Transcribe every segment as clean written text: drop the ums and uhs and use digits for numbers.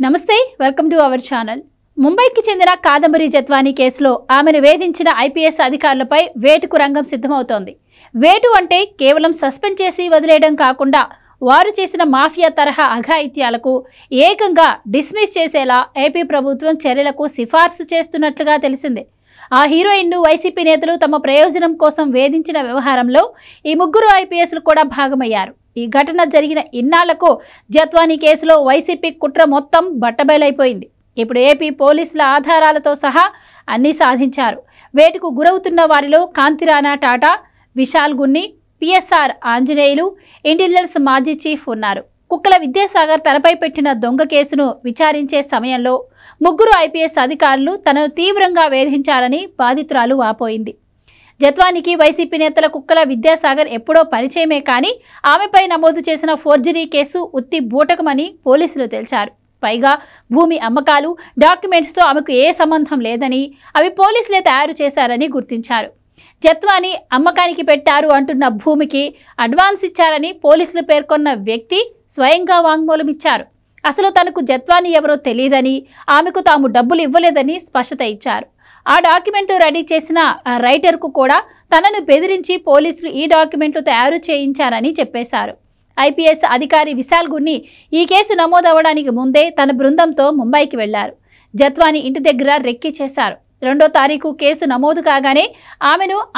నమస్తే welcome to our channel. ముంబైకి చెందిన కాదంబరి జత్వానీ కేసులో ఆమెను వేధించిన ఐపీఎస్ అధికారులపై వేటుకు రంగం సిద్ధమవుతోంది. వేటు అంటే కేవలం సస్పెండ్ చేసి వదిలేయడం కాకుండా వారు చేసిన మాఫియా తరహా అఘాయిత్యాలకు ఏకంగా డిస్మిస్ చేసేలా ఏపీ ప్రభుత్వం చర్యలకు సిఫార్సు చేస్తున్నట్లుగా తెలిసింది. ఆ హీరోయిన్ను వైసీపీ నేతలు తమ ప్రయోజనం కోసం వేధించిన వ్యవహారంలో ఈ ముగ్గురు ఐపీఎస్లు కూడా భాగమయ్యారు. ఈ ఘటన జరిగిన ఇన్నాళ్లకు జత్వానీ కేసులో వైసీపీ కుట్ర మొత్తం బట్టబయలైపోయింది. ఇప్పుడు ఏపీ పోలీసుల ఆధారాలతో సహా అన్నీ సాధించారు. వేటుకు గురవుతున్న వారిలో కాంతిరాణా టాటా, విశాల్ గున్ని, పిఎస్ఆర్ ఆంజనేయులు, ఇంటెలిజెన్స్ మాజీ చీఫ్ ఉన్నారు. కుక్కల విద్యాసాగర్ తనపై పెట్టిన దొంగ కేసును విచారించే సమయంలో ముగ్గురు ఐపీఎస్ అధికారులు తనను తీవ్రంగా వేధించారని బాధితురాలు వాపోయింది. జత్వానీకి వైసీపీ నేతల కుక్కల విద్యాసాగర్ ఎప్పుడో పరిచయమే కానీ ఆమెపై నమోదు చేసిన ఫోర్జరీ కేసు ఉత్తి బూటకమని పోలీసులు తేల్చారు. పైగా భూమి అమ్మకాలు, డాక్యుమెంట్స్తో ఆమెకు ఏ సంబంధం లేదని, అవి పోలీసులే తయారు చేశారని గుర్తించారు. జత్వానీ అమ్మకానికి పెట్టారు అంటున్న భూమికి అడ్వాన్స్ ఇచ్చారని పోలీసులు పేర్కొన్న వ్యక్తి స్వయంగా వాంగ్మూలం ఇచ్చారు. అసలు తనకు జత్వానీ ఎవరో తెలియదని, ఆమెకు తాము డబ్బులు ఇవ్వలేదని స్పష్టత ఇచ్చారు. ఆ డాక్యుమెంట్ రెడీ చేసిన రైటర్కు కూడా తనను బెదిరించి పోలీసులు ఈ డాక్యుమెంట్లు తయారు చేయించారని చెప్పేశారు. ఐపీఎస్ అధికారి విశాల్ గున్ని ఈ కేసు నమోదవడానికి ముందే తన బృందంతో ముంబైకి వెళ్లారు. జత్వానీ ఇంటి దగ్గర రెక్కి చేశారు. 2వ తారీఖు కేసు నమోదు కాగానే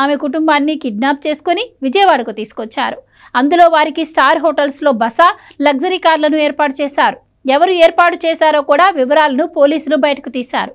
ఆమె కుటుంబాన్ని కిడ్నాప్ చేసుకుని విజయవాడకు తీసుకొచ్చారు. అందులో వారికి స్టార్ హోటల్స్లో బస, లగ్జరీ కార్లను ఏర్పాటు చేశారు. ఎవరు ఏర్పాటు చేశారో కూడా వివరాలను పోలీసులు బయటకు తీశారు.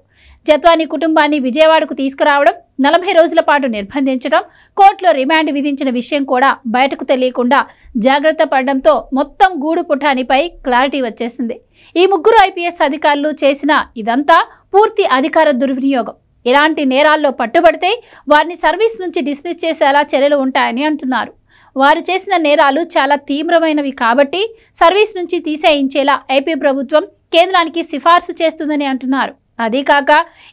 జత్వానీ కుటుంబాన్ని విజయవాడకు తీసుకురావడం, 40 రోజుల పాటు నిర్బంధించడం, కోర్టులో రిమాండ్ విధించిన విషయం కూడా బయటకు తెలియకుండా జాగ్రత్త పడడంతో మొత్తం గూడు పుఠానిపై క్లారిటీ వచ్చేసింది. ఈ ముగ్గురు ఐపీఎస్ అధికారులు చేసిన ఇదంతా పూర్తి అధికార దుర్వినియోగం. ఇలాంటి నేరాల్లో పట్టుబడితే వారిని సర్వీస్ నుంచి డిస్మిస్ చేసేలా చర్యలు ఉంటాయని అంటున్నారు. వారు చేసిన నేరాలు చాలా తీవ్రమైనవి కాబట్టి సర్వీస్ నుంచి తీసేయించేలా ఏపీ ప్రభుత్వం కేంద్రానికి సిఫార్సు చేస్తుందని అంటున్నారు. అదీ కాక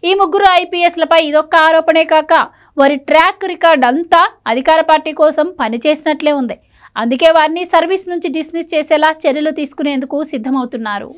ఈ ముగ్గురు ఐపీఎస్లపై ఇదొక్క ఆరోపణే కాక వారి ట్రాక్ రికార్డ్ అంతా అధికార పార్టీ కోసం పనిచేసినట్లే ఉంది. అందుకే వారిని సర్వీస్ నుంచి డిస్మిస్ చేసేలా చర్యలు తీసుకునేందుకు సిద్ధమవుతున్నారు.